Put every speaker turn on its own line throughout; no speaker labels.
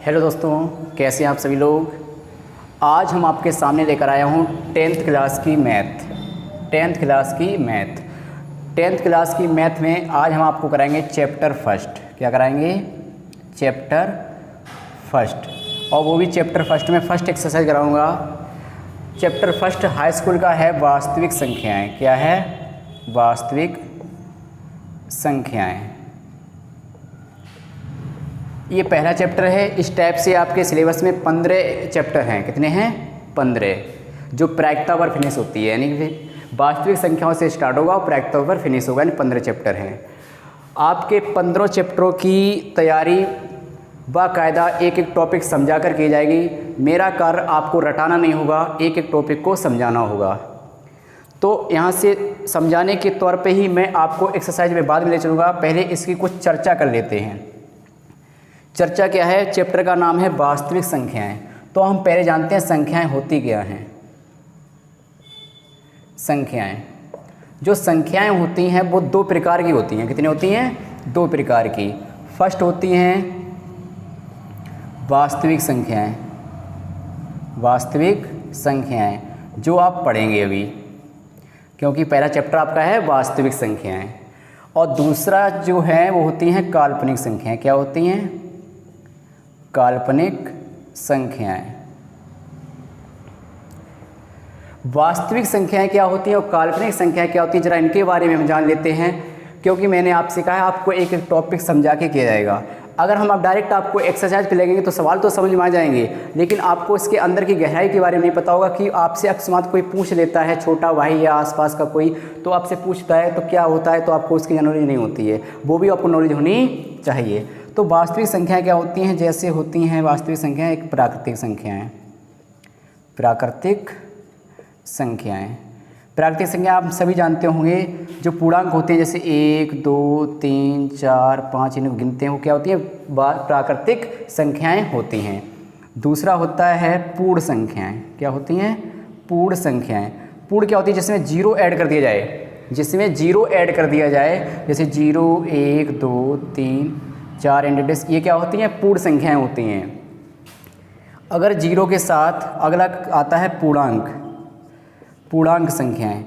Hello दोस्तों, कैसे हैं आप सभी लोग। आज हम आपके सामने लेकर आया हूँ टेंथ क्लास की मैथ में आज हम आपको कराएंगे चैप्टर फर्स्ट। क्या कराएंगे? Chapter first. और वो भी चैप्टर फर्स्ट में फर्स्ट एक्सरसाइज कराऊंगा। चैप्टर फर्स्ट हाई स्कूल का है वास्तविक संख्याएं। क्या है? वास्तविक संख्याएं। ये पहला चैप्टर है। इस टाइप से आपके सिलेबस में 15 चैप्टर हैं। कितने हैं? 15, जो प्रायिकता पर फिनिश होती है, यानी कि वास्तविक संख्याओं से स्टार्ट होगा और प्रायिकता पर फिनिश होगा, यानी 15 चैप्टर हैं। आपके 15 चैप्टरों की तैयारी बाकायदा एक एक टॉपिक समझा कर की जाएगी। मेरा कार्य आपको रटाना नहीं होगा, एक एक टॉपिक को समझाना होगा। तो यहाँ से समझाने के तौर पे ही मैं आपको एक्सरसाइज में बाद में ले चलूँगा। पहले इसकी कुछ चर्चा कर लेते हैं। चर्चा क्या है? चैप्टर का नाम है वास्तविक संख्याएं। तो हम पहले जानते हैं संख्याएं होती क्या हैं। संख्याएं, जो संख्याएं होती हैं वो दो प्रकार की होती हैं। कितनी होती हैं? दो प्रकार की। फर्स्ट होती हैं वास्तविक संख्याएं। वास्तविक संख्याएं जो आप पढ़ेंगे अभी, क्योंकि पहला चैप्टर आपका है वास्तविक संख्याएं। और दूसरा जो है वो होती हैं काल्पनिक संख्याएं। क्या होती हैं? काल्पनिक संख्याएं। वास्तविक संख्याएं क्या होती हैं और काल्पनिक संख्याएं क्या होती हैं, जरा इनके बारे में हम जान लेते हैं। क्योंकि मैंने आपसे कहा है आपको एक एक टॉपिक समझा के किया जाएगा। अगर हम अब डायरेक्ट आपको एक्सरसाइज पे लगेंगे तो सवाल तो समझ में आ जाएंगे, लेकिन आपको इसके अंदर की गहराई के बारे में नहीं पता होगा। कि आपसे अकस्मात कोई पूछ लेता है, छोटा भाई या आसपास का कोई, तो आपसे पूछता है तो क्या होता है, तो आपको उसकी नॉलेज नहीं होती है। वो भी आपको नॉलेज होनी चाहिए। तो वास्तविक संख्याएं क्या होती हैं? जैसे होती हैं वास्तविक संख्याएं एक प्राकृतिक संख्याएं। प्राकृतिक संख्याएं, प्राकृतिक संख्या आप सभी जानते होंगे। जो पूर्णांक होते हैं जैसे 1, 2, 3, 4, 5, इनको गिनते हैं, वो क्या होती है? प्राकृतिक संख्याएं होती हैं। दूसरा होता है पूर्ण संख्याएं। क्या होती हैं? पूर्ण संख्याएं। पूर्ण क्या होती है? जिसमें जीरो ऐड कर दिया जाए। जिसमें जीरो ऐड कर दिया जाए, जैसे 0, 1, 2, 3, 4 एंड ये क्या होती हैं? पूर्ण संख्याएं होती हैं। अगर जीरो के साथ अगला आता है पूर्णांक। पूर्णांक संख्याएं।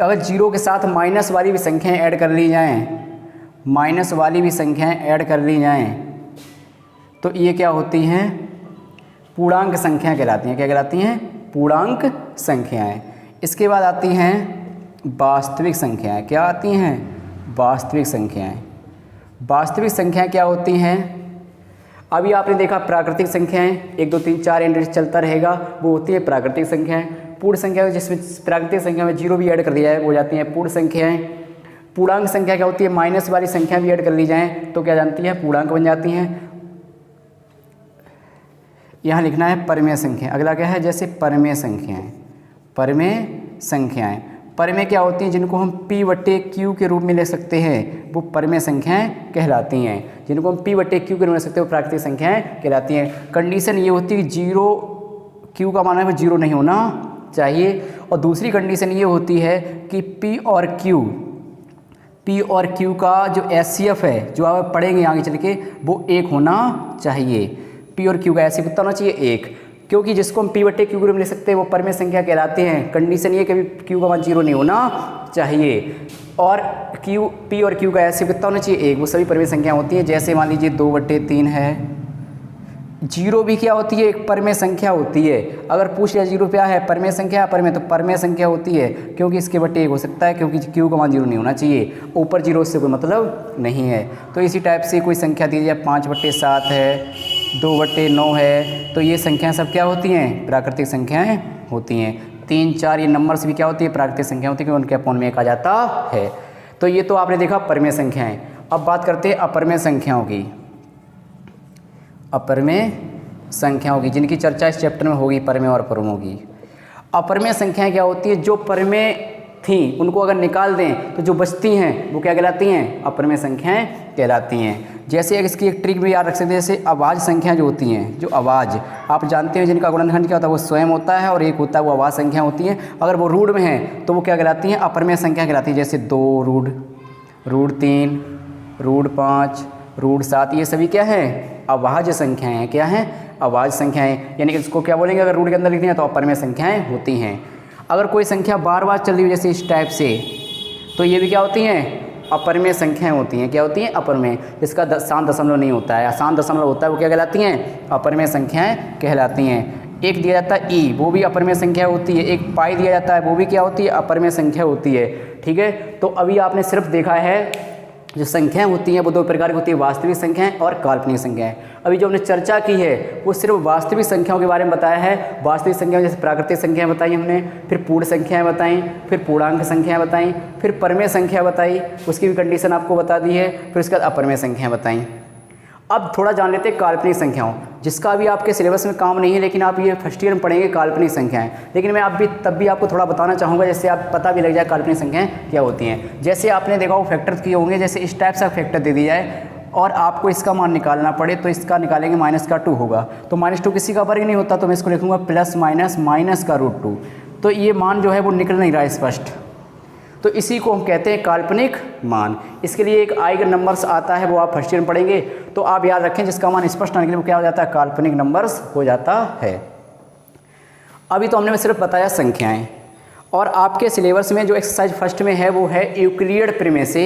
अगर जीरो के साथ माइनस वाली भी संख्याएं ऐड कर ली जाएं, माइनस वाली भी संख्याएं ऐड कर ली जाएं, तो ये क्या होती हैं? पूर्णांक संख्याएं कहलाती हैं। क्या कहलाती हैं? पूर्णांक संख्याएं। इसके बाद आती हैं वास्तविक संख्याएं। क्या आती हैं? वास्तविक संख्याएं। वास्तविक संख्याएं क्या होती हैं? अभी आपने देखा प्राकृतिक संख्याएं 1, 2, 3, 4 एंड चलता रहेगा, वो होती है प्राकृतिक संख्याएं। पूर्ण संख्या जिसमें प्राकृतिक संख्या में जीरो भी ऐड कर दिया है, वो जाती हैं पूर्ण संख्याएं। पूर्णांक संख्या क्या होती है? माइनस वाली संख्या भी ऐड कर ली जाए तो क्या जानती है? पूर्णांक बन जाती हैं। यहाँ लिखना है परमेय संख्या। अगला क्या है? जैसे परमेय संख्याएं। परमेय संख्याएं, परमेय क्या होती हैं? जिनको हम P/Q के रूप में ले सकते हैं, वो परमेय संख्याएं कहलाती हैं। जिनको हम P/Q के रूप में ले सकते हैं, वो प्राकृतिक संख्याएं कहलाती हैं। कंडीशन ये होती है कि जीरो, Q का मान है वो जीरो नहीं होना चाहिए। और दूसरी कंडीशन ये होती है कि P और Q का जो HCF है, जो आप पढ़ेंगे आगे चल के, वो 1 होना चाहिए। P और Q का HCF कितना होना चाहिए? 1। क्योंकि जिसको हम P/Q के रूप में ले सकते हैं वो परमेय संख्या कहलाते हैं। कंडीशन ये कभी Q का मान जीरो नहीं होना चाहिए। और P और Q का HCF कितना होना चाहिए? 1। वो सभी परमेय संख्या होती हैं। जैसे मान लीजिए 2/3 है। जीरो भी क्या होती है? एक परमेय संख्या होती है। अगर पूछ लिया जीरो क्या है? परमेय संख्या है। परमेय तो परमेय संख्या होती है, क्योंकि इसके बटे 1 हो सकता है, क्योंकि Q का मान जीरो नहीं होना चाहिए। ऊपर जीरो से कोई मतलब नहीं है। तो इसी टाइप से कोई संख्या दी जाए, 5/7 है, 2/9 है, तो ये संख्याएं सब क्या होती हैं? प्राकृतिक संख्याएं होती हैं। 3, 4 ये नंबर्स भी क्या होती है? प्राकृतिक संख्या होती है, क्योंकि उनके अपॉन में 1 आ जाता है। तो ये तो आपने देखा परमेय संख्याएं। अब बात करते हैं अपरमेय संख्याओं की। अपरमेय संख्याओं की, जिनकी चर्चा इस चैप्टर में होगी, परमेय और अपरमेय की। अपरमेय संख्याएं क्या होती है? जो परमेय थी उनको अगर निकाल दें तो जो बचती हैं वो क्या कहलाती हैं? अपरमेय संख्याएं कहलाती हैं। जैसे इसकी एक ट्रिक भी याद रख सकते हैं। जैसे आवाज़ संख्या जो होती हैं, जो आवाज़ आप जानते हैं जिनका गुणनखंड क्या होता है, वो स्वयं होता है, और एक होता है वो आवाज़ संख्या होती हैं। अगर वो रूढ़ में हैं तो वो क्या कहलाती हैं? अपरमेय संख्या कहलाती है। जैसे 2 रूढ़, रूढ़ 3, रूढ़ 5, रूढ़ 7, ये सभी क्या है? अभाज्य संख्याएं हैं। क्या हैं? अभाज्य संख्याएं, यानी कि इसको क्या बोलेंगे अगर रूट के अंदर लिखते हैं तो अपर में संख्याएं होती हैं। अगर कोई संख्या बार बार चल रही हो जैसे इस टाइप से, तो ये भी क्या होती हैं? अपर में संख्याएं होती हैं। क्या होती हैं? अपर में। जिसका शांत दशमलव नहीं होता है, शांत दशमलव होता है, वो क्या कहलाती हैं? अपर में संख्याएं कहलाती हैं। एक दिया जाता है ई, वो भी अपर में संख्या होती है। एक पाई दिया जाता है, वो भी क्या होती है? अपर में संख्या होती है। ठीक है, तो अभी आपने सिर्फ देखा है जो संख्याएं होती हैं वो दो प्रकार की होती है, वास्तविक संख्याएं और काल्पनिक संख्याएं। अभी जो हमने चर्चा की है वो सिर्फ वास्तविक संख्याओं के बारे में बताया है। वास्तविक संख्याएं जैसे प्राकृतिक संख्याएं बताई हमने, फिर पूर्ण संख्याएं बताई, फिर पूर्णांक संख्याएं बताई, फिर परमेय संख्या बताई, उसकी भी कंडीशन आपको बता दी है, फिर उसके बाद अपरमेय संख्याएं बताई। अब थोड़ा जान लेते हैं काल्पनिक संख्याओं, जिसका अभी आपके सिलेबस में काम नहीं है, लेकिन आप ये फर्स्ट ईयर में पढ़ेंगे काल्पनिक संख्याएं। लेकिन मैं तब भी आपको थोड़ा बताना चाहूँगा, जैसे आप पता भी लग जाए काल्पनिक संख्याएं क्या होती हैं। जैसे आपने देखा वो फैक्टर किए होंगे, जैसे इस टाइप से फैक्टर दे दिया जाए और आपको इसका मान निकालना पड़े, तो इसका निकालेंगे -2 होगा, तो -2 किसी का वर्ग नहीं होता, तो मैं इसको लिखूँगा +- -√2। तो ये मान जो है वो निकल नहीं रहा है स्पष्ट, तो इसी को हम कहते हैं काल्पनिक मान। इसके लिए एक आइगन नंबर्स आता है, वो आप फर्स्ट ईयर में पढ़ेंगे, तो आप याद रखें जिसका मान स्पष्ट ना निकले वो क्या हो जाता है? काल्पनिक नंबर्स हो जाता है। अभी तो हमने सिर्फ बताया संख्याएं, और आपके सिलेबस में जो एक्सरसाइज फर्स्ट में है वो है यूक्लिड प्रमेय से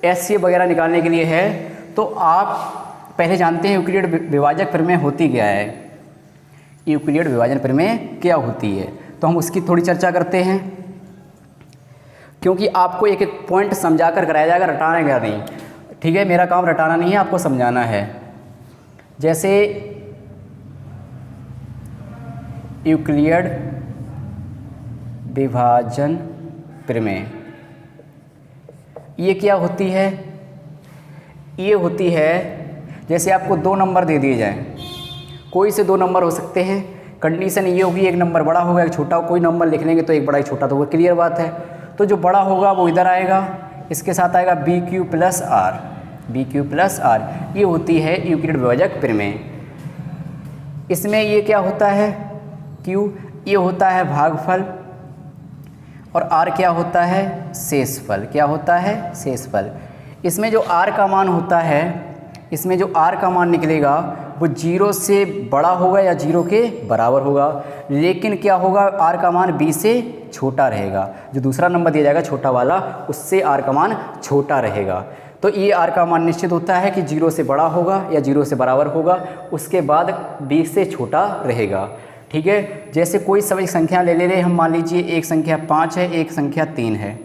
एचसीएफ वगैरह निकालने के लिए है। तो आप पहले जानते हैं यूक्लिड विभाजक प्रमेय होती क्या है, यूक्लिड विभाजन प्रमेय क्या होती है, तो हम उसकी थोड़ी चर्चा करते हैं, क्योंकि आपको एक एक पॉइंट समझा कर कराया जाएगा, रटाना क्या नहीं। ठीक है, मेरा काम रटाना नहीं है, आपको समझाना है। जैसे यूक्लिड विभाजन प्रमेय ये क्या होती है? ये होती है जैसे आपको 2 नंबर दे दिए जाएं, कोई से 2 नंबर हो सकते हैं, कंडीशन ये होगी एक नंबर बड़ा होगा एक छोटा, कोई नंबर लिख लेंगे तो एक बड़ा एक छोटा, तो वो क्लियर बात है। तो जो बड़ा होगा वो इधर आएगा, इसके साथ आएगा BQ + R, BQ + R, ये होती है यूक्लिड विभाजक प्रमेय। इसमें ये क्या होता है? Q ये होता है भागफल, और R क्या होता है? शेषफल। क्या होता है? शेषफल। इसमें जो R का मान होता है, इसमें जो R का मान निकलेगा वो 0 से बड़ा होगा या 0 के बराबर होगा, लेकिन क्या होगा? R का मान B से छोटा रहेगा। जो दूसरा नंबर दिया जाएगा छोटा वाला, उससे R का मान छोटा रहेगा। तो ये R का मान निश्चित होता है कि 0 से बड़ा होगा या 0 से बराबर होगा, उसके बाद B से छोटा रहेगा। ठीक है, जैसे कोई सभी संख्या ले ले रहे हम, मान लीजिए एक संख्या 5 है, एक संख्या 3 है,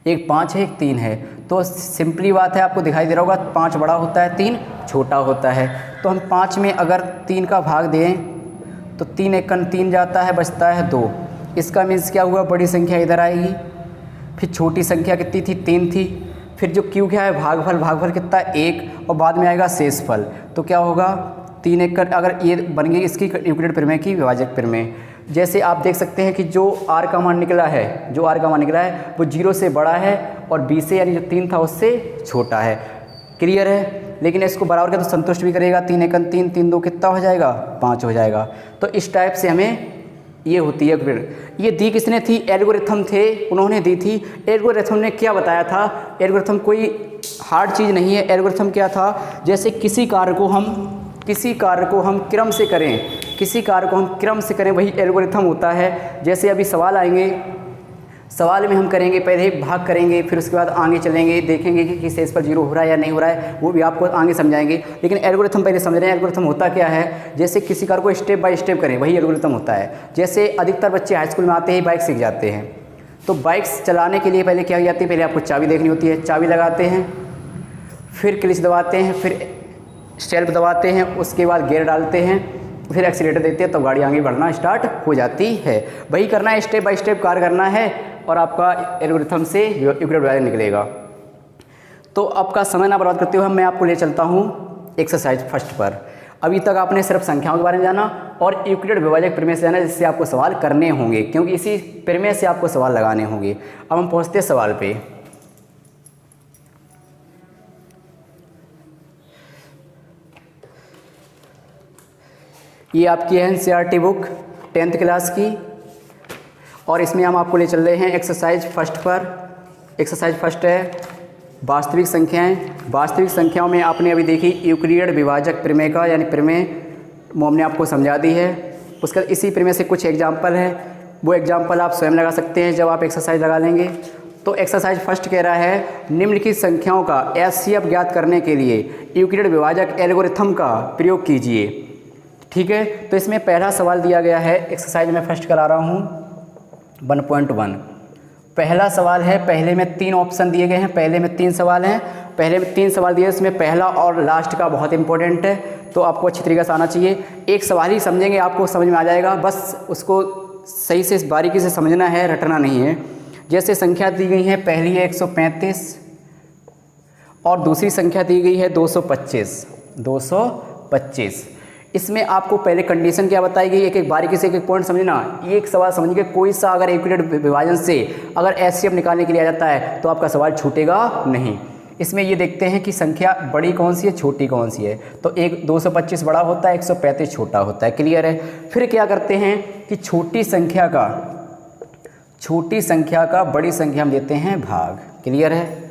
एक 5 है एक 3 है, तो सिंपली बात है, आपको दिखाई दे रहा होगा 5 बड़ा होता है 3 छोटा होता है। तो हम 5 में अगर 3 का भाग दें तो 3 एकन 3 जाता है, बचता है 2। इसका मीन्स क्या हुआ? बड़ी संख्या इधर आएगी, फिर छोटी संख्या कितनी थी? 3 थी, फिर जो क्यू क्या है? भागफल, भागफल कितना? 1, और बाद में आएगा शेषफल। तो क्या होगा? 3 एकड़, अगर ये बन गई इसकी यूक्लिड प्रमेय की विभाजक प्रमेय। जैसे आप देख सकते हैं कि जो R का मान निकला है, जो R का मान निकला है वो 0 से बड़ा है और B से, यानी जो 3 था उससे छोटा है। क्लियर है? लेकिन इसको बराबर का तो संतुष्ट भी करेगा, 3 एकन 3, 3 2 कितना हो जाएगा? 5 हो जाएगा। तो इस टाइप से हमें ये होती है। फिर ये दी किसने थी? एल्गोरिथम थे, उन्होंने दी थी। एल्गोरिथम ने क्या बताया था? एल्गोरिथम कोई हार्ड चीज़ नहीं है। एल्गोरिथम क्या था? जैसे किसी कार्य को हम क्रम से करें, किसी कार्य को हम क्रम से करें, वही एल्गोरिथम होता है। जैसे अभी सवाल आएंगे, सवाल में हम करेंगे पहले भाग करेंगे, फिर उसके बाद आगे चलेंगे, देखेंगे कि शेष पर 0 हो रहा है या नहीं हो रहा है, वो भी आपको आगे समझाएंगे। लेकिन एल्गोरिथम पहले समझ रहे हैं एल्गोरिथम होता क्या है। जैसे किसी कार्य को स्टेप बाय स्टेप करें, वही एल्गोरिथम होता है। जैसे अधिकतर बच्चे हाई स्कूल में आते ही बाइक सीख जाते हैं, तो बाइक्स चलाने के लिए पहले क्या हो जाती है? पहले आपको चाबी देखनी होती है, चाबी लगाते हैं, फिर क्लच दबाते हैं, फिर सेल्फ दबाते हैं, उसके बाद गियर डालते हैं, फिर एक्सीलेटर देते हैं, तो गाड़ी आगे बढ़ना स्टार्ट हो जाती है। वही करना है, स्टेप बाय स्टेप कार्य करना है, और आपका एल्गोरिथम से यूक्लिड विभाजक निकलेगा। तो आपका समय ना बर्बाद करते हुए मैं आपको ले चलता हूँ एक्सरसाइज फर्स्ट पर। अभी तक आपने सिर्फ संख्याओं के बारे में जाना और यूक्लिड विभाजक प्रमेय से जाना, जिससे आपको सवाल करने होंगे, क्योंकि इसी प्रमेय से आपको सवाल लगाने होंगे। अब हम पहुँचते हैं सवाल पे। ये आपकी है NCERT बुक 10th क्लास की, और इसमें हम आपको ले चल रहे हैं एक्सरसाइज फर्स्ट पर। एक्सरसाइज फर्स्ट है वास्तविक संख्याएं, वास्तविक संख्याओं में आपने अभी देखी यूक्लिड विभाजक प्रमेय का यानी प्रमेय हमने आपको समझा दी है। उसका इसी प्रमेय से कुछ एग्जाम्पल है, वो एग्जाम्पल आप स्वयं लगा सकते हैं जब आप एक्सरसाइज लगा लेंगे। तो एक्सरसाइज फर्स्ट कह रहा है निम्नलिखित संख्याओं का एचसीएफ ज्ञात करने के लिए यूक्लिड विभाजक एल्गोरिथम का प्रयोग कीजिए। ठीक है, तो इसमें पहला सवाल दिया गया है, एक्सरसाइज में फर्स्ट करा रहा हूँ 1.1। पहला सवाल है, पहले में 3 ऑप्शन दिए गए हैं, पहले में 3 सवाल हैं, पहले में 3 सवाल दिए, इसमें पहला और लास्ट का बहुत इंपॉर्टेंट है, तो आपको अच्छी तरीके से आना चाहिए। एक सवाल ही समझेंगे, आपको समझ में आ जाएगा, बस उसको सही से बारीकी से समझना है, रटना नहीं है। जैसे संख्या दी गई है, पहली है 135 और दूसरी संख्या दी गई है 225। इसमें आपको पहले कंडीशन क्या बताई गई, एक एक बारीकी से एक एक पॉइंट समझना। एक सवाल समझिए, कोई सा अगर यूक्लिड विभाजन से अगर एचसीएफ निकालने के लिए आ जाता है तो आपका सवाल छूटेगा नहीं। इसमें ये देखते हैं कि संख्या बड़ी कौन सी है, छोटी कौन सी है। तो एक 225 बड़ा होता है, 135 छोटा होता है, क्लियर है। फिर क्या करते हैं कि छोटी संख्या का बड़ी संख्या हम देते हैं भाग, क्लियर है।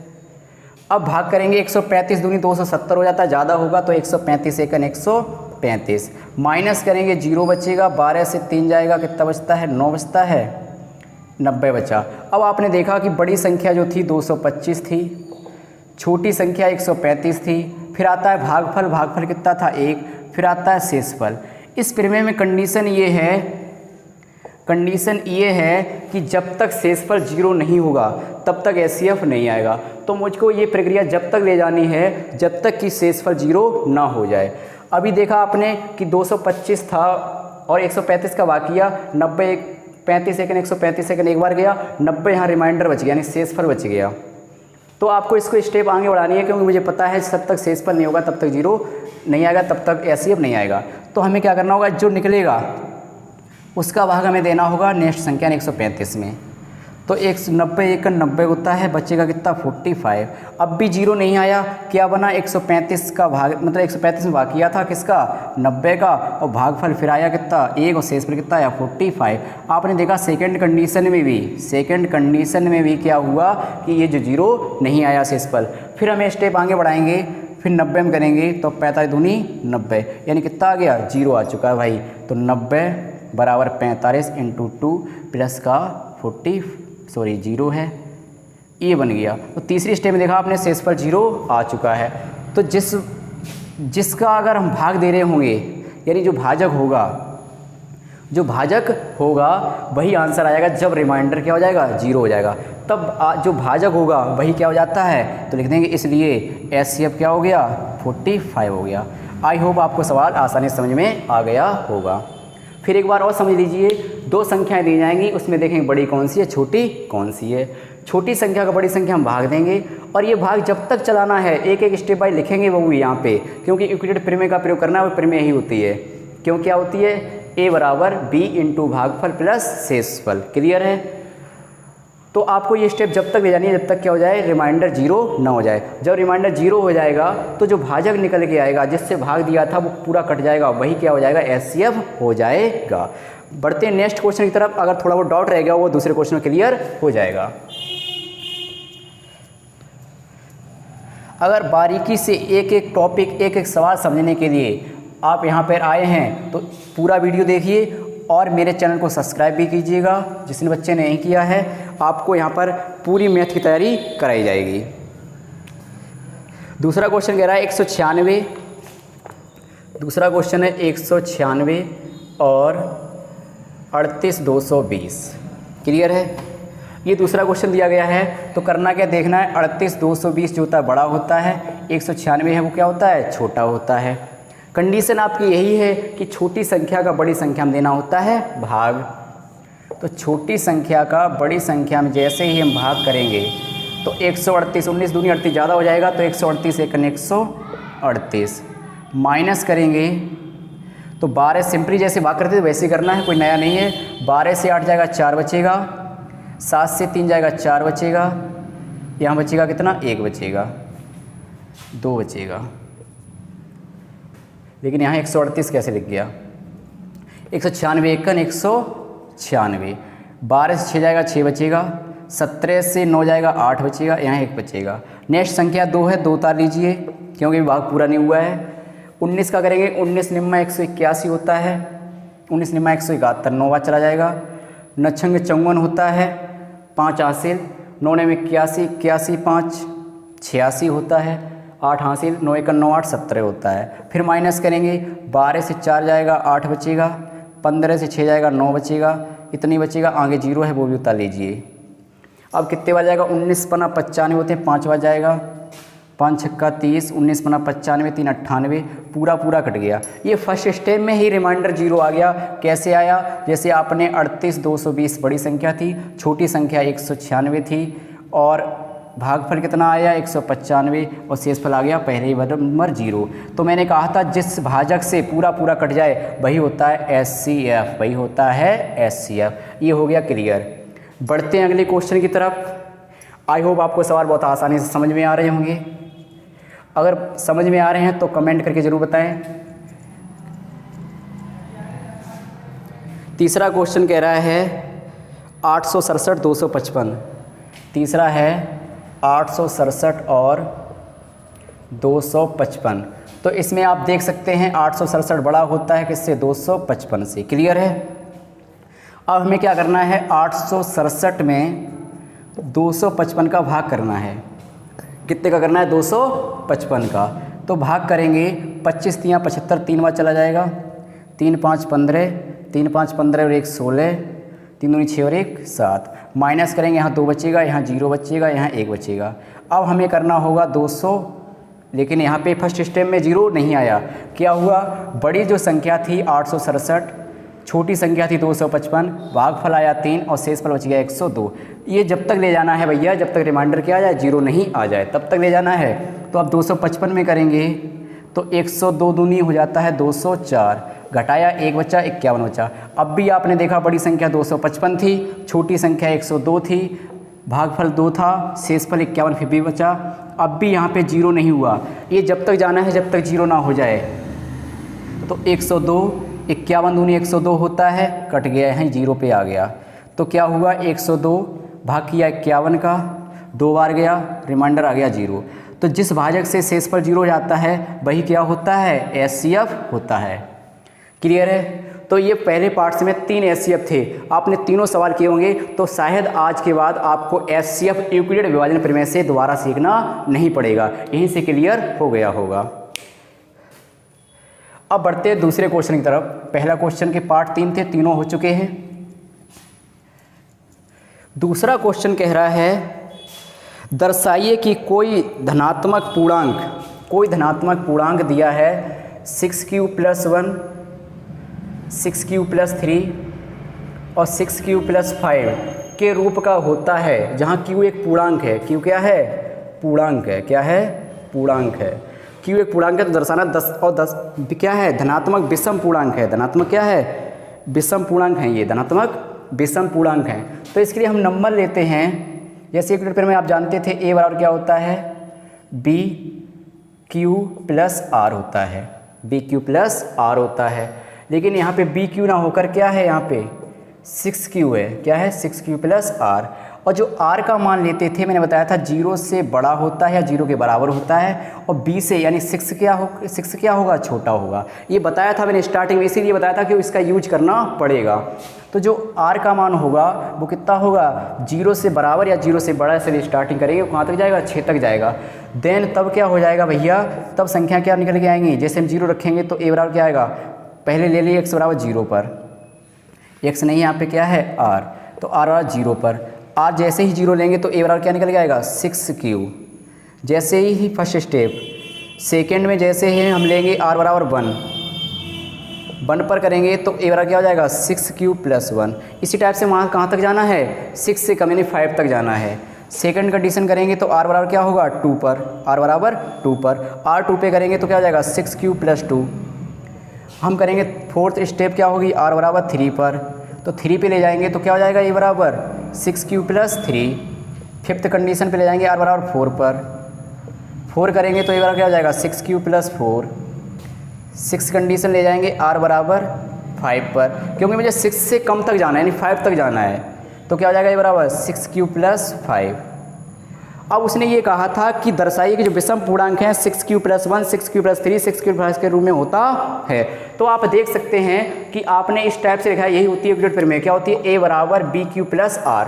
अब भाग करेंगे, 135 दूनी 270 हो जाता है, ज़्यादा होगा तो 135 एकन 135, माइनस करेंगे 0 बचेगा, 12 से 3 जाएगा, कितना बचता है 9 बचता है, 90 बचा। अब आपने देखा कि बड़ी संख्या जो थी 225 थी, छोटी संख्या 135 थी। फिर आता है भागफल, भागफल कितना था 1, फिर आता है शेषफल। इस प्रमेय में कंडीशन ये है कि जब तक शेषफल 0 नहीं होगा तब तक एचसीएफ नहीं आएगा। तो मुझको ये प्रक्रिया जब तक ले जानी है जब तक कि शेषफल 0 ना हो जाए। अभी देखा आपने कि 225 था और 135 का वाकिया 90, 35 सेकंड 135 सेकंड एक बार गया, 90 यहाँ रिमाइंडर बच गया यानी शेषफल बच गया। तो आपको इसको स्टेप आगे बढ़ानी है, क्योंकि मुझे पता है जब तक शेषफल नहीं होगा तब तक 0 नहीं आएगा, तब तक एचसीएफ नहीं आएगा। तो हमें क्या करना होगा, जो निकलेगा उसका भाग हमें देना होगा नेक्स्ट संख्या 135 में। तो 190 एकन 90 होता है, बचेगा कितना 45। अब भी 0 नहीं आया, क्या बना 135 का भाग, मतलब 135 में वाकिया था किसका 90 का, और भागफल फिर आया कितना 1 और शेषफल कितना आया 45। आपने देखा सेकंड कंडीशन में भी क्या हुआ कि ये जो 0 नहीं आया शेषफल। फिर हमें स्टेप आगे बढ़ाएंगे, फिर 90 में करेंगे तो 45 दूनी 90 यानी कितना आ गया 0 आ चुका है भाई। तो 90 बराबर 45 इंटू 2 प्लस का 0 है, ये बन गया। तो तीसरी स्टेप में देखा आपने शेषफल 0 आ चुका है। तो जिसका अगर हम भाग दे रहे होंगे यानी जो भाजक होगा वही आंसर आएगा जब रिमाइंडर क्या हो जाएगा 0 हो जाएगा। तब जो भाजक होगा वही क्या हो जाता है, तो लिख देंगे, इसलिए एचसीएफ क्या हो गया 45 हो गया। आई होप आपको सवाल आसानी से समझ में आ गया होगा। फिर एक बार और समझ लीजिए, 2 संख्याएं दी जाएंगी, उसमें देखेंगे बड़ी कौन सी है, छोटी कौन सी है। छोटी संख्या का बड़ी संख्या हम भाग देंगे और ये भाग जब तक चलाना है एक एक स्टेप बाय लिखेंगे वो भी यहाँ पे, क्योंकि यूक्लिड प्रमेय का प्रयोग करना है, वो प्रमेय ही होती है। क्यों क्या होती है, a बराबर b इंटू भागफल प्लस शेषफल, क्लियर है। तो आपको ये स्टेप जब तक ले जानी है जब तक क्या हो जाए रिमाइंडर 0 ना हो जाए। जब रिमाइंडर 0 हो जाएगा तो जो भाजक निकल के आएगा जिससे भाग दिया था वो पूरा कट जाएगा, वही क्या हो जाएगा एचसीएफ हो जाएगा। बढ़ते हैं नेक्स्ट क्वेश्चन की तरफ। अगर थोड़ा बहुत डाउट रह गया वो दूसरे क्वेश्चन में क्लियर हो जाएगा। अगर बारीकी से एक एक टॉपिक एक एक सवाल समझने के लिए आप यहाँ पर आए हैं तो पूरा वीडियो देखिए और मेरे चैनल को सब्सक्राइब भी कीजिएगा। जिसने बच्चे ने नहीं किया है आपको यहाँ पर पूरी मैथ की तैयारी कराई जाएगी। दूसरा क्वेश्चन कह रहा है 196, दूसरा क्वेश्चन है 196 और 38,220, क्लियर है। ये दूसरा क्वेश्चन दिया गया है तो करना क्या, देखना है 38,220 जो होता है बड़ा होता है, 196 है वो क्या होता है छोटा होता है। कंडीशन आपकी यही है कि छोटी संख्या का बड़ी संख्या में देना होता है भाग। तो छोटी संख्या का बड़ी संख्या में जैसे ही हम भाग करेंगे तो 138, 19 दूनी 38 ज़्यादा हो जाएगा तो 138 एकन 138, माइनस करेंगे तो 12 सिंपली जैसे भाग करते थे वैसे ही करना है, कोई नया नहीं है। 12 से 8 जाएगा 4 बचेगा, 7 से 3 जाएगा 4 बचेगा, यहाँ बचेगा कितना 1 बचेगा, 2 बचेगा। लेकिन यहाँ 138 कैसे लिख गया, 196 एकन 196, 12 से 6 जाएगा 6 बचेगा, 17 से 9 जाएगा 8 बचेगा, यहाँ 1 बचेगा। नेक्स्ट संख्या 2 है, 2 उतार लीजिए क्योंकि भाग पूरा नहीं हुआ है। 19 का करेंगे, 19 निम्मा 181 होता है, 19 निम्मा 171, 9 बार चला जाएगा। नछंग 54 होता है, 5 हासिल, 9 ने 81, 81 5 86 होता है, 8 हासिल, 9 1 9 8 17 होता है। फिर माइनस करेंगे, 12 से 4 जाएगा 8 बचेगा, 15 से 6 जाएगा 9 बचेगा, इतनी बचेगा। आगे 0 है वो भी उतार लीजिए। अब कितने बार जाएगा, 19 पन्ना 95 होते हैं, 5 बार जाएगा, 5 छक्का 30, 19 पन्ना 95, 3 98, पूरा पूरा कट गया। ये फर्स्ट स्टेप में ही रिमाइंडर 0 आ गया। कैसे आया, जैसे आपने 38 220 बड़ी संख्या थी, छोटी संख्या 196 थी और भागफल कितना आया 195 और शेषफल आ गया पहले ही नंबर 0। तो मैंने कहा था जिस भाजक से पूरा पूरा कट जाए वही होता है SCF, वही होता है SCF। ये हो गया क्लियर। बढ़ते हैं अगले क्वेश्चन की तरफ। आई होप आपको सवाल बहुत आसानी से समझ में आ रहे होंगे। अगर समझ में आ रहे हैं तो कमेंट करके ज़रूर बताएं। तीसरा क्वेश्चन कह रहा है 867 255। तीसरा है 867 और 255। तो इसमें आप देख सकते हैं 867 बड़ा होता है किससे, 255 से। क्लियर है। अब हमें क्या करना है, 867 में 255 का भाग करना है। कितने का करना है, 255 का। तो भाग करेंगे, 25 तियाँ 75, 3 बार चला जाएगा, 3 5 15, 3 5 15 और 1 16, 3 दूनी 6 और 1 7। माइनस करेंगे, यहाँ 2 बचेगा, यहाँ 0 बचेगा, यहाँ 1 बचेगा। अब हमें करना होगा 200, लेकिन यहाँ पे फर्स्ट स्टेप में 0 नहीं आया। क्या हुआ, बड़ी जो संख्या थी 867, छोटी संख्या थी 255, भागफल आया 3 और शेषफल बच गया 102। ये जब तक ले जाना है भैया, जब तक रिमाइंडर क्या आ जाए, 0 नहीं आ जाए, तब तक ले जाना है। तो अब 255 में करेंगे तो 102 दूनी हो जाता है 204, घटाया 1 बचा, 51 बचा। अब भी आपने देखा बड़ी संख्या 255 थी, छोटी संख्या 102 थी, भागफल 2 था, शेषफल 51 फिर भी बचा। अब भी यहाँ पे 0 नहीं हुआ। ये जब तक जाना है जब तक 0 ना हो जाए। तो 102, 51 दूनी 102 होता है, कट गया है, 0 पे आ गया। तो क्या हुआ, 102 भाग किया 51 का, 2 बार गया, रिमाइंडर आ गया 0। तो जिस भाजक से शेषफल 0 जाता है वही क्या होता है, SCF होता है। क्लियर है। तो ये पहले पार्ट में 3 SCF थे, आपने तीनों सवाल किए होंगे। तो शायद आज के बाद आपको SCF यूक्लिड विभाजन प्रमेय से दोबारा सीखना नहीं पड़ेगा, यहीं से क्लियर हो गया होगा। अब बढ़ते हैं दूसरे क्वेश्चन की तरफ। पहला क्वेश्चन के पार्ट 3 थे, तीनों हो चुके हैं। दूसरा क्वेश्चन कह रहा है दर्शाइए कि कोई धनात्मक पूर्णांक दिया है 6q + 1, 6q + 3 और 6q + 5 के रूप का होता है, जहाँ q एक पूर्णांक है। q क्या है, पूर्णांक है। क्या है, पूर्णांक है। q एक पूर्णांक है तो दर्शाना 10 और 10 क्या है, धनात्मक विषम पूर्णांक है। धनात्मक क्या है, विषम पूर्णांक है। ये धनात्मक विषम पूर्णांक है। तो इसके लिए हम नंबर लेते हैं। जैसे एक पेपर में आप जानते थे a बराबर क्या होता है, BQ + R होता है, BQ + R होता है। लेकिन यहाँ पे BQ ना होकर क्या है, यहाँ पे 6Q है। क्या है, 6Q + R। और जो R का मान लेते थे, मैंने बताया था 0 से बड़ा होता है या 0 के बराबर होता है, और B से यानी 6 क्या होगा, छोटा होगा। ये बताया था मैंने स्टार्टिंग में, इसीलिए बताया था कि इसका यूज करना पड़ेगा। तो जो R का मान होगा वो कितना होगा, 0 से बराबर या 0 से बड़ा से स्टार्टिंग करेंगे, कहाँ तक जाएगा, 6 तक जाएगा। देन तब क्या हो जाएगा भैया, तब संख्या क्या निकल के आएंगी। जैसे हम 0 रखेंगे तो a बराबर क्या आएगा, पहले ले लिए x बराबर 0 पर, x नहीं यहाँ पे क्या है r, तो r बराबर 0 पर। r जैसे ही 0 लेंगे तो a बराबर क्या निकल के आएगा, 6q। जैसे ही फर्स्ट स्टेप, सेकेंड में जैसे ही हम लेंगे r बराबर 1 पर करेंगे तो a बराबर क्या हो जाएगा, 6q + 1। इसी टाइप से वहाँ कहाँ तक जाना है, 6 से कम यानी 5 तक जाना है। सेकंड कंडीशन करेंगे तो r बराबर क्या होगा, 2 पर, r बराबर 2 पर। r 2 पे करेंगे तो क्या हो जाएगा, 6q + 2। हम करेंगे फोर्थ स्टेप क्या होगी, r बराबर 3 पर, तो 3 पे ले जाएंगे तो क्या हो जाएगा, a बराबर 6q + 3। फिफ्थ कंडीशन पे ले जाएंगे r बराबर 4 पर, 4 करेंगे तो a बराबर क्या हो जाएगा, 6q + 4। 6 कंडीशन ले जाएंगे r बराबर 5 पर, क्योंकि मुझे 6 से कम तक जाना है यानी 5 तक जाना है। तो क्या हो जाएगा, ये बराबर 6q + 5। अब उसने ये कहा था कि दर्शाइए कि जो विषम पूर्णांक हैं 6q + 1, 6q + 3, 6q + 5 के रूप में होता है। तो आप देख सकते हैं कि आपने इस टाइप से लिखा है, यही होती है यूक्लिड प्रमेय। क्या होती है, a बराबर bq + r।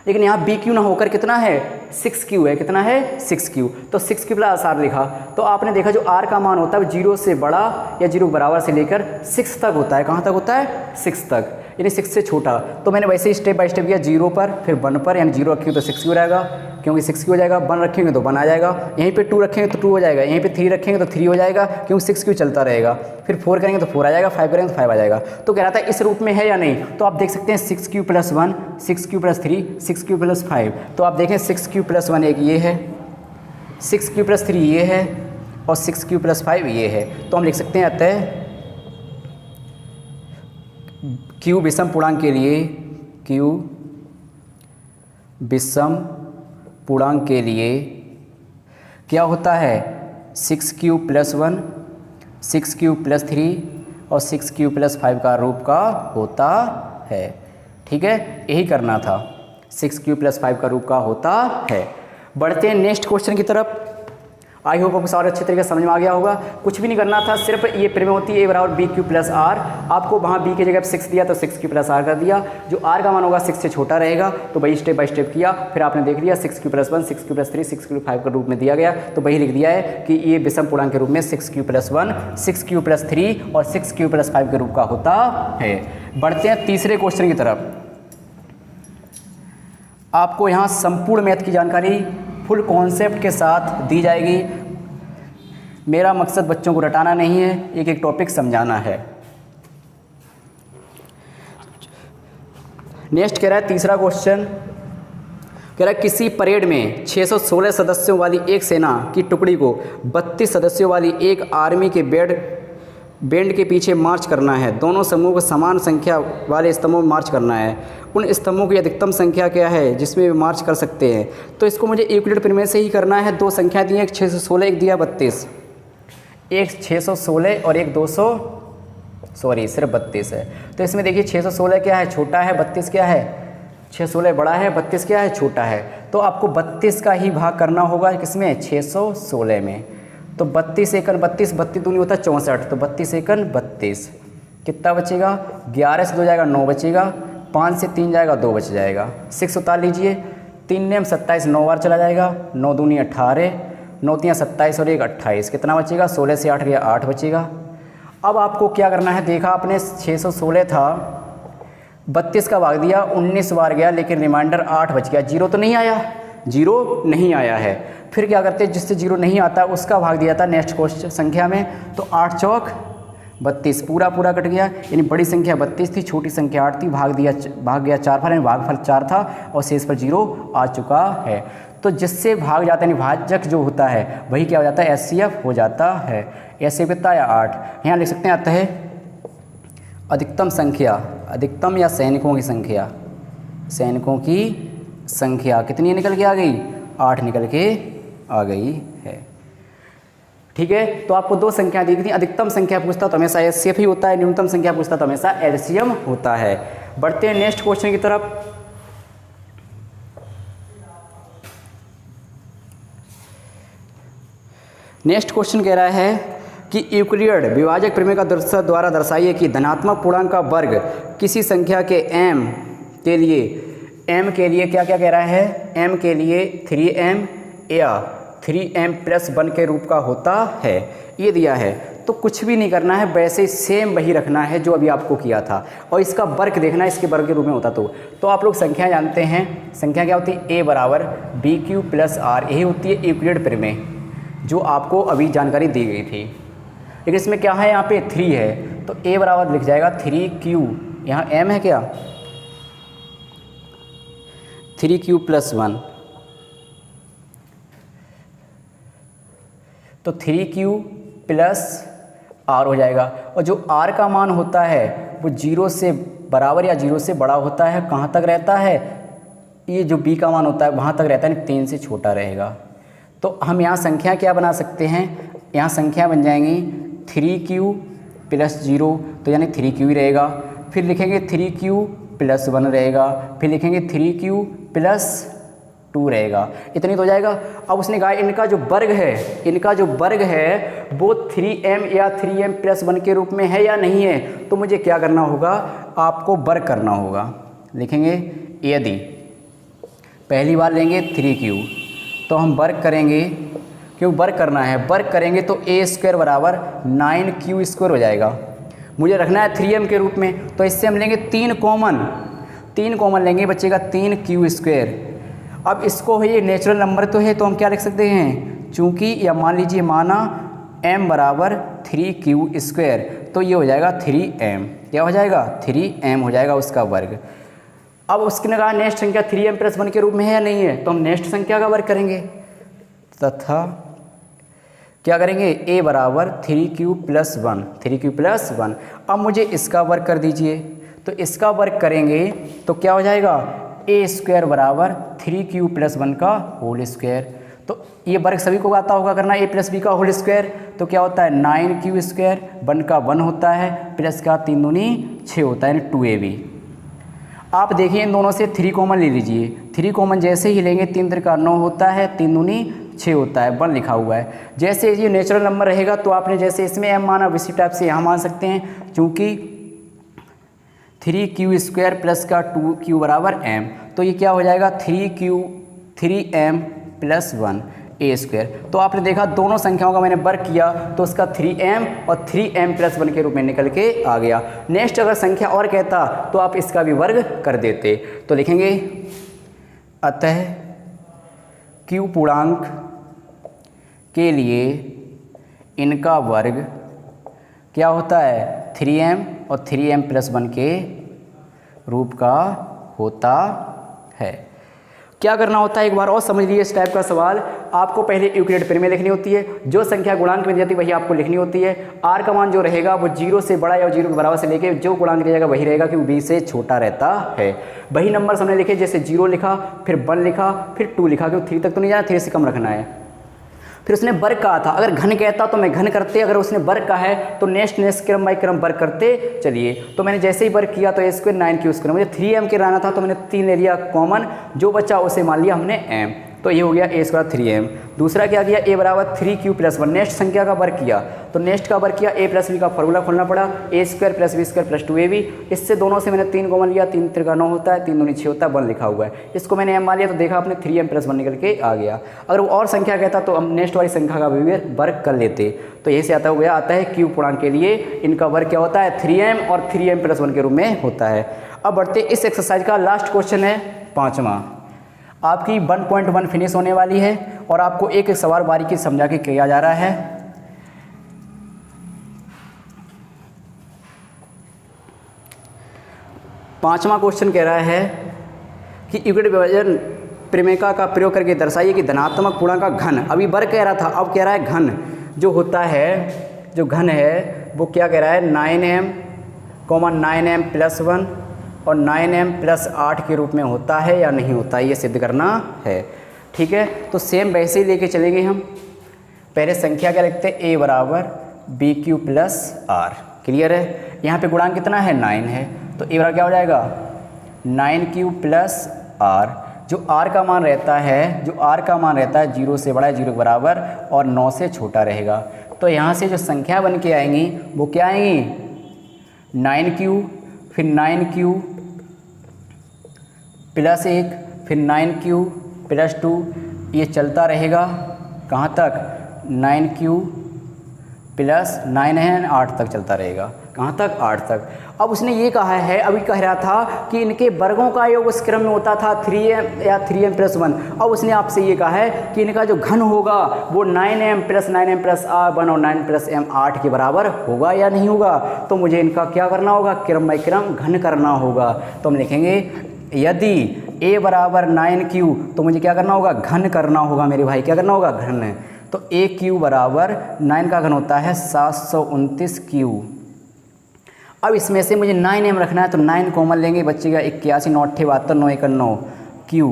लेकिन यहाँ bq ना होकर कितना है, 6q है। कितना है, 6q। तो 6q + r लिखा। तो आपने देखा जो r का मान होता है 0 से बड़ा या 0 बराबर से लेकर 6 तक होता है। कहाँ तक होता है, 6 तक, यानी 6 से छोटा। तो मैंने वैसे ही स्टेप बाय स्टेप किया, 0 पर फिर 1 पर, यानी 0 रखेंगे तो 6q रहेगा क्योंकि 6q हो जाएगा। 1 रखेंगे तो 1 आ जाएगा, यहीं पे 2 रखेंगे तो 2 हो जाएगा, यहीं पे 3 रखेंगे तो 3 हो जाएगा क्योंकि 6q चलता रहेगा। फिर 4 करेंगे तो 4 आ जाएगा, 5 करेंगे तो 5 आ जाएगा। तो कह रहा था इस रूप में है या नहीं। तो आप देख सकते हैं 6q + 1, 6q + 3, 6q + 5। तो आप देखें 6q + 1 एक ये है, 6q + 3 ये है और 6q + 5 ये है। तो हम लिख सकते हैं अतः q विषम पूर्णांक के लिए, q विषम पूर्णांक के लिए क्या होता है, 6q + 1, 6q + 3 और 6q + 5 का रूप का होता है। ठीक है, यही करना था, 6q + 5 का रूप का होता है। बढ़ते हैं नेक्स्ट क्वेश्चन की तरफ। आई होप आपको सारे अच्छे तरीके से समझ में आ गया होगा। कुछ भी नहीं करना था, सिर्फ ये प्रमेय होती है a बराबर bq + r। आपको वहाँ b की जगह 6 दिया तो 6q + r कर दिया। जो r का मान होगा 6 से छोटा रहेगा, तो वही स्टेप बाय स्टेप किया। फिर आपने देख लिया 6q + 1, 6q + 3, 6q + 5 के रूप में दिया गया, तो वही लिख दिया है कि ये विषम पूर्णांक के रूप में 6q + 1, 6q + 3 और 6q + 5 के रूप का होता है। बढ़ते हैं तीसरे क्वेश्चन की तरफ। आपको यहाँ संपूर्ण मैथ की जानकारी फुल कॉन्सेप्ट के साथ दी जाएगी। मेरा मकसद बच्चों को रटाना नहीं है, एक एक टॉपिक समझाना है। नेक्स्ट कह रहा है तीसरा क्वेश्चन, कह रहा है किसी परेड में 616 सदस्यों वाली एक सेना की टुकड़ी को 32 सदस्यों वाली एक आर्मी के बैंड के पीछे मार्च करना है। दोनों समूह को समान संख्या वाले स्तंभों में मार्च करना है। उन स्तंभों की अधिकतम संख्या क्या है जिसमें वे मार्च कर सकते हैं। तो इसको मुझे यूक्लिड प्रमेय से ही करना है। दो संख्या दी है, एक 616 एक दिया 32, एक 616 और एक 200 सिर्फ 32 है। तो इसमें देखिए 616 क्या है, छोटा है, 32 क्या है, 616 बड़ा है, 32 क्या है, छोटा है। तो आपको 32 का ही भाग करना होगा किसमें, 616 में। तो 32 एकन 32, 32 दूनी होता है 64, तो 32 एकन 32, कितना बचेगा, 11 से 2 जाएगा 9 बचेगा, 5 से 3 जाएगा 2 बच जाएगा, 6 उतार लीजिए, 3 नेम 27 9 बार चला जाएगा, 9 दूनी 18, 9 3 27 और 1 28, कितना बचेगा, 16 से 8 गया 8 बचेगा। अब आपको क्या करना है, देखा आपने 616 था, 32 का भाग दिया, 19 बार गया, लेकिन रिमाइंडर 8 बच गया, जीरो तो नहीं आया, जीरो नहीं आया है। फिर क्या करते हैं, जिससे जीरो नहीं आता उसका भाग दिया था नेक्स्ट क्वेश्चन संख्या में, तो 8 चौक 32 पूरा पूरा कट गया, यानी बड़ी संख्या 32 थी, छोटी संख्या 8 थी, भाग गया 4 पर, यानी भागफल 4 था और शेष पर जीरो आ चुका है। तो जिससे भाग जाता है, यानी भाजक जो होता है वही क्या हो जाता है, एचसीएफ हो जाता है। एचसीएफ कितना या 8, यहाँ लिख सकते हैं अतः अधिकतम संख्या, अधिकतम या सैनिकों की संख्या, सैनिकों की संख्या कितनी निकल के आ गई, 8 निकल के आ गई है। ठीक है, तो आपको दो संख्या दी थी, अधिकतम संख्या पूछता तो हमेशा एचसीएफ ही होता है, न्यूनतम संख्या पूछता तो हमेशा एलसीएम होता है। बढ़ते हैं नेक्स्ट क्वेश्चन की तरफ। नेक्स्ट क्वेश्चन कह रहा है कि यूक्लिड विभाजक प्रमेय का द्वारा दर्शाइए कि धनात्मक पूर्णांक का वर्ग किसी संख्या के m के लिए क्या क्या कह रहा है, m के लिए 3m या 3m + 1 के रूप का होता है, ये दिया है। तो कुछ भी नहीं करना है, वैसे ही सेम वही रखना है जो अभी आपको किया था, और इसका वर्ग देखना है, इसके वर्ग के रूप में होता। तो आप लोग संख्या जानते हैं, संख्या क्या होती है, a बराबर bq + r, यही होती है यूक्लिड प्रमेय जो आपको अभी जानकारी दी गई थी। लेकिन इसमें क्या है, यहाँ पे 3 है, तो a बराबर लिख जाएगा 3q, यहाँ m है क्या, 3q + 1, तो 3q + r हो जाएगा। और जो r का मान होता है वो 0 से बराबर या 0 से बड़ा होता है, कहाँ तक रहता है, ये जो b का मान होता है वहाँ तक रहता है, 3 से छोटा रहेगा। तो हम यहाँ संख्या क्या बना सकते हैं, यहाँ संख्या बन जाएंगी 3q + 0, तो यानी 3q ही रहेगा। फिर लिखेंगे 3q प्लस 1 रहेगा, फिर लिखेंगे 3q प्लस 2 रहेगा, इतनी तो हो जाएगा। अब उसने कहा इनका जो वर्ग है वो 3m या 3m प्लस 1 के रूप में है या नहीं है, तो मुझे क्या करना होगा, आपको वर्ग करना होगा। लिखेंगे यदि पहली बार लेंगे 3q, तो हम वर्ग करेंगे, क्यों वर्ग करना है, वर्ग करेंगे तो a² बराबर 9q² हो जाएगा। मुझे रखना है 3m के रूप में, तो इससे हम लेंगे 3 कॉमन लेंगे, बचेगा 3q²। अब इसको है, ये नेचुरल नंबर तो है, तो हम क्या लिख सकते हैं, चूँकि या मान लीजिए माना m बराबर 3q², तो ये हो जाएगा 3m, क्या हो जाएगा 3m हो जाएगा उसका वर्ग। अब उसने कहा नेक्स्ट संख्या 3m प्लस 1 के रूप में है या नहीं है, तो हम नेक्स्ट संख्या का वर्ग करेंगे तथा क्या करेंगे, a बराबर 3q प्लस 1। अब मुझे इसका वर्ग कर दीजिए, तो इसका वर्ग करेंगे तो क्या हो जाएगा, a² बराबर 3q प्लस 1 का होल स्क्वायर। तो ये वर्ग सभी को आता होगा करना, a प्लस b का होल स्क्वायर, तो क्या होता है 9q², 1 का 1 होता है, प्लस का 3 दूनी 6 होता है, यानी 2ab। आप देखिए इन दोनों से 3 कॉमन ले लीजिए, 3 कॉमन जैसे ही लेंगे 3 3 का 9 होता है, 3 दूनी 6 होता है, 1 लिखा हुआ है। जैसे ये नेचुरल नंबर रहेगा तो आपने जैसे इसमें m माना उसी टाइप से यहाँ मान सकते हैं, चूँकि 3q² प्लस का 2q बराबर m, तो ये क्या हो जाएगा 3m प्लस 1 a²। तो आपने देखा दोनों संख्याओं का मैंने वर्ग किया तो उसका 3m और 3m प्लस 1 के रूप में निकल के आ गया। नेक्स्ट अगर संख्या और कहता तो आप इसका भी वर्ग कर देते, तो लिखेंगे अतः q पूर्णांक के लिए इनका वर्ग क्या होता है 3m और 3m प्लस 1 के रूप का होता है। क्या करना होता है एक बार और समझ लीजिए, इस टाइप का सवाल आपको पहले यूक्लिड प्रमेय लिखनी होती है, जो संख्या गुणांक में दी जाती है वही आपको लिखनी होती है। r का मान जो रहेगा वो 0 से बड़ा या 0 के बराबर से लेके जो गुणांक दिया जाएगा वही रहेगा, क्योंकि b से छोटा रहता है। वही नंबर हमने लिखे, जैसे 0 लिखा, फिर 1 लिखा, फिर 2 लिखा, क्योंकि 3 तक तो नहीं जाना, 3 से कम रखना है। फिर उसने वर्ग कहा था, अगर घन कहता तो मैं घन करते, अगर उसने वर्ग कहा है तो नेक्स्ट क्रम बाई क्रम वर्ग करते चलिए। तो मैंने जैसे ही वर्ग किया तो a² 9q², मुझे 3m के रहना था तो मैंने 3 ले लिया कॉमन, जो बचा उसे मान लिया हमने m, तो ये हो गया a² 3m। दूसरा क्या किया, a बराबर 3q प्लस 1, नेक्स्ट संख्या का वर्ग किया, तो नेक्स्ट का वर्ग किया, a प्लस b का फॉर्मूला खोलना पड़ा, a² plus b² plus 2ab। इससे दोनों से मैंने 3 कॉमन लिया, 3 3 का 9 होता है, 3 दूनी 6 होता है, 1 लिखा हुआ है, इसको मैंने m मान लिया, तो देखा आपने 3m प्लस 1 निकल के आ गया। अगर वो और संख्या कहता तो हम नेक्स्ट वाली संख्या का भी वर्ग कर लेते। तो यही से आता है q पूर्णांक के लिए इनका वर्ग क्या होता है 3m और 3m प्लस 1 के रूप में होता है। अब बढ़ते इस एक्सरसाइज का लास्ट क्वेश्चन है 5वां। आपकी 1.1 फिनिश होने वाली है और आपको एक एक सवाल बारीकी से समझा के किया जा रहा है। पांचवा क्वेश्चन कह रहा है कि यूक्लिड विभाजन प्रमेय का प्रयोग करके दर्शाइए कि धनात्मक पूर्णांक का घन, अभी वर्ग कह रहा था, अब कह रहा है घन जो होता है, जो घन है वो क्या कह रहा है 9m, 9m प्लस 1 और 9m प्लस 8 के रूप में होता है या नहीं होता है, ये सिद्ध करना है। ठीक है, तो सेम वैसे ही लेके चलेंगे हम। पहले संख्या क्या लिखते हैं, a बराबर bq प्लस r, क्लियर है। यहाँ पे गुणांक कितना है 9 है, तो a बराबर क्या हो जाएगा 9q प्लस r, जो r का मान रहता है 0 से बड़ा है 0 के बराबर और 9 से छोटा रहेगा। तो यहाँ से जो संख्या बन के आएंगी वो क्या आएंगी 9q, फिर 9q प्लस 1, फिर 9q प्लस 2, ये चलता रहेगा कहाँ तक 9q प्लस 9 है 8 तक चलता रहेगा, कहाँ तक 8 तक। अब उसने ये कहा है, अभी कह रहा था कि इनके वर्गों का योग उस क्रम में होता था 3m या 3m प्लस 1। अब उसने आपसे ये कहा है कि इनका जो घन होगा वो 9m प्लस 9m प्लस 1 और 9 प्लस m 8 के बराबर होगा या नहीं होगा। तो मुझे इनका क्या करना होगा, क्रम बाई क्रम घन करना होगा। तो हम लिखेंगे यदि a बराबर 9q, तो मुझे क्या करना होगा घन करना होगा मेरे भाई, क्या करना होगा घन। तो aq बराबर 9 का घन होता है 729q। अब इसमें से मुझे 9m रखना है, तो 9 कॉमन लेंगे, बचेगा 81, 9 8 72, 9 1 9 q।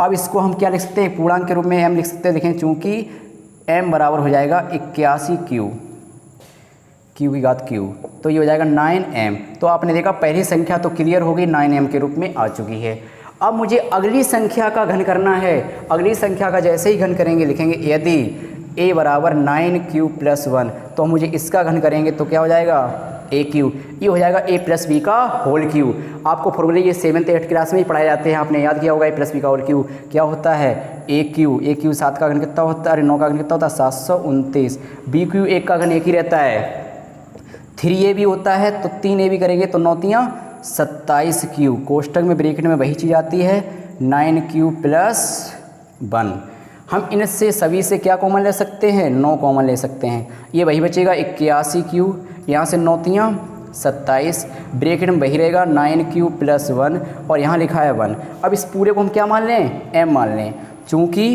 अब इसको हम क्या लिख सकते हैं, पूर्णांक के रूप में m लिख सकते हैं। देखें चूँकि m बराबर हो जाएगा 81q, क्यू की घात क्यू, तो ये हो जाएगा 9m। तो आपने देखा पहली संख्या तो क्लियर हो गई, 9m के रूप में आ चुकी है। अब मुझे अगली संख्या का घन करना है। अगली संख्या का जैसे ही घन करेंगे लिखेंगे यदि a बराबर 9q + 1, तो मुझे इसका घन करेंगे तो क्या हो जाएगा AQ, ये हो जाएगा a + b का होल क्यू। आपको फॉर्मूले ये 7th 8th क्लास में ही पढ़ाए जाते हैं, आपने याद किया होगा। a + b का होल क्यू क्या होता है AQ 7 का घन कितना होता है, अरे 9 का घन कितना होता है 729। BQ 1 का घन एक ही रहता है, 3a भी होता है, तो 3a भी करेंगे तो 9 तियाँ 27q, कोष्टक में ब्रैकेट में वही चीज़ आती है 9q + 1। हम इनसे सभी से क्या कॉमन ले सकते हैं, 9 कॉमन ले सकते हैं, ये वही बचेगा 81q, यहाँ से 9 तियाँ 27, ब्रैकेट में वही रहेगा 9q + 1 और यहाँ लिखा है 1। अब इस पूरे को हम क्या मान लें, m मान लें, चूँकि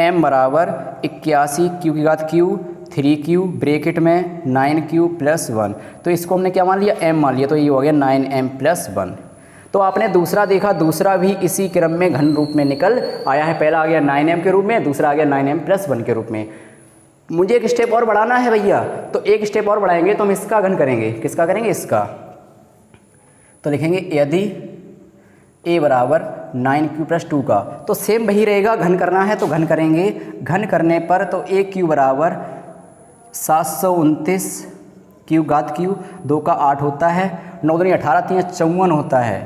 m बराबर 81q की घात q, 3q ब्रैकेट में 9q + 1, तो इसको हमने क्या मान लिया, m मान लिया, तो ये हो गया 9m + 1। तो आपने दूसरा देखा, दूसरा भी इसी क्रम में घन रूप में निकल आया है। पहला आ गया 9m के रूप में, दूसरा आ गया 9m + 1 के रूप में। मुझे एक स्टेप और बढ़ाना है भैया, तो एक स्टेप और बढ़ाएंगे तो हम इसका घन करेंगे। किसका करेंगे, इसका। तो लिखेंगे यदि a बराबर 9q + 2 का, तो सेम वही रहेगा, घन करना है तो घन करेंगे। घन करने पर तो AQ बराबर 729 q घात q, 2 का 8 होता है, 9 दूनी 18, 3 54 होता है,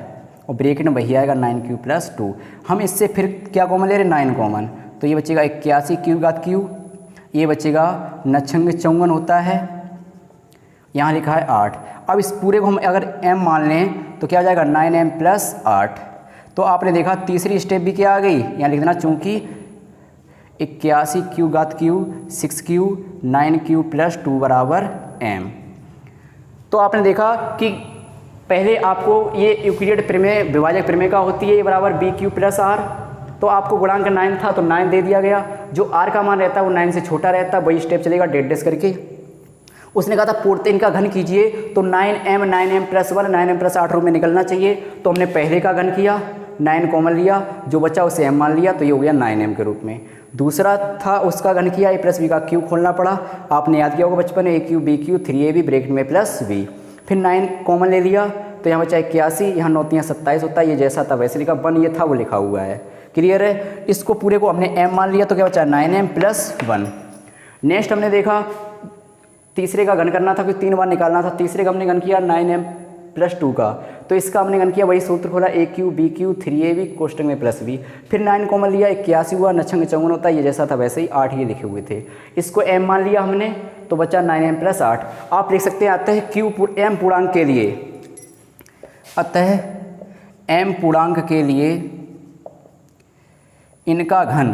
और ब्रैकेट में वही आएगा 9q + 2। हम इससे फिर क्या कॉमन ले रहे, 9 कॉमन, तो ये बचेगा 81q घात q, ये बचेगा 9 54 होता है, यहाँ लिखा है 8। अब इस पूरे को हम अगर m मान लें तो क्या हो जाएगा 9m + 8। तो आपने देखा तीसरी स्टेप भी क्या आ गई, यहाँ लिख देना, चूँकि 81q घात q, 6q 9q + 2 बराबर m। तो आपने देखा कि पहले आपको ये यूक्लिड प्रमेय विभाजक प्रमेय का होती है, ये बराबर BQ + R, तो आपको गुणांक 9 था तो 9 दे दिया गया, जो R का मान रहता है वो 9 से छोटा रहता है, वही स्टेप चलेगा डेड करके। उसने कहा था पूर्णतः इनका घन कीजिए, तो 9m + 1 9m + 8 रूप में निकलना चाहिए, तो हमने पहले का घन किया, 9 कॉमन लिया, जो बचा उसे m मान लिया, तो ये हो गया 9m के रूप में। दूसरा था उसका घन किया, a + b का क्यूब खोलना पड़ा, आपने याद किया होगा बचपन में, AQ BQ 3ab ब्रैकेट में +b, फिर 9 कॉमन ले लिया, तो यहाँ बचा 81, यहाँ 9 तियाँ 27 होता है, ये जैसा था वैसे लिखा, 1 ये था वो लिखा हुआ है, क्लियर है। इसको पूरे को हमने m मान लिया, तो क्या बचा 9m + 1। नेक्स्ट हमने देखा तीसरे का घन करना था, क्योंकि 3 बार निकालना था, तीसरे का हमने घन किया 9m + 2 का, तो इसका हमने घन किया, वही सूत्र खोला, AQ BQ 3ab कोष्टक में +b, फिर 9 कॉमन लिया, 81 हुआ, 9 54 होता है, ये जैसा था वैसे ही 8 ये लिखे हुए थे, इसको m मान लिया हमने, तो बचा 9m + 8। आप लिख सकते हैं अतः m पूर्णांक के लिए, अतः m पूर्णांक के लिए इनका घन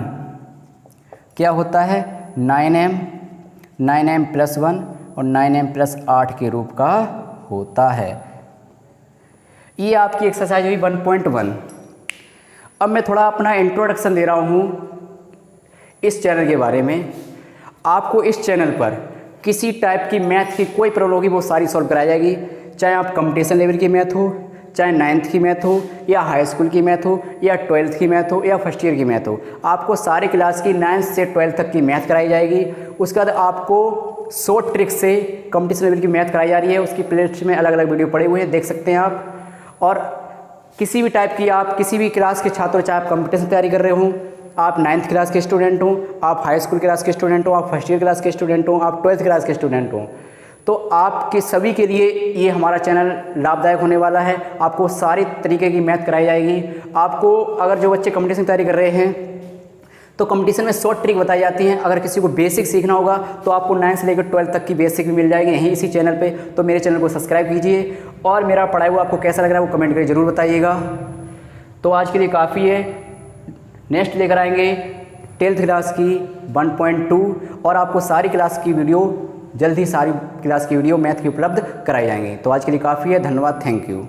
क्या होता है, 9m + 1 और 9m + 8 के रूप का होता है। ये आपकी एक्सरसाइज हुई 1.1। अब मैं थोड़ा अपना इंट्रोडक्शन दे रहा हूँ इस चैनल के बारे में। आपको इस चैनल पर किसी टाइप की मैथ की कोई प्रॉब्लम होगी वो सारी सॉल्व कराई जाएगी, चाहे आप कंपटीशन लेवल की मैथ हो, चाहे 9th की मैथ हो, या हाई स्कूल की मैथ हो, या 12th की मैथ हो, या फर्स्ट ईयर की मैथ हो। आपको सारी क्लास की 9th से 12th तक की मैथ कराई जाएगी। उसके बाद आपको शॉर्ट ट्रिक से कंपटीशन लेवल की मैथ कराई जा रही है, उसकी प्लेलिस्ट में अलग अलग वीडियो पड़े हुए हैं, देख सकते हैं आप। और किसी भी टाइप की आप किसी भी क्लास के छात्र, चाहे आप कंपटीशन तैयारी कर रहे हों, आप 9th क्लास के स्टूडेंट हों, आप हाई स्कूल क्लास के स्टूडेंट हों, आप फर्स्ट ईयर क्लास के स्टूडेंट हों, आप 12th क्लास के स्टूडेंट हों, तो आपके सभी के लिए ये हमारा चैनल लाभदायक होने वाला है। आपको सारी तरीके की मैथ कराई जाएगी। आपको अगर जो बच्चे कंपटीशन की तैयारी कर रहे हैं तो कंपटीशन में शॉर्ट ट्रिक बताई जाती हैं। अगर किसी को बेसिक सीखना होगा तो आपको 9 से लेकर 12 तक की बेसिक भी मिल जाएगी यहीं इसी चैनल पे। तो मेरे चैनल को सब्सक्राइब कीजिए और मेरा पढ़ाई हुआ आपको कैसा लग रहा है वो कमेंट करके ज़रूर बताइएगा। तो आज के लिए काफ़ी है, नेक्स्ट लेकर आएंगे 10th क्लास की 1.2 और आपको सारी क्लास की वीडियो जल्द ही सारी क्लास की वीडियो मैथ की उपलब्ध कराई जाएंगी। तो आज के लिए काफ़ी है, धन्यवाद, थैंक यू।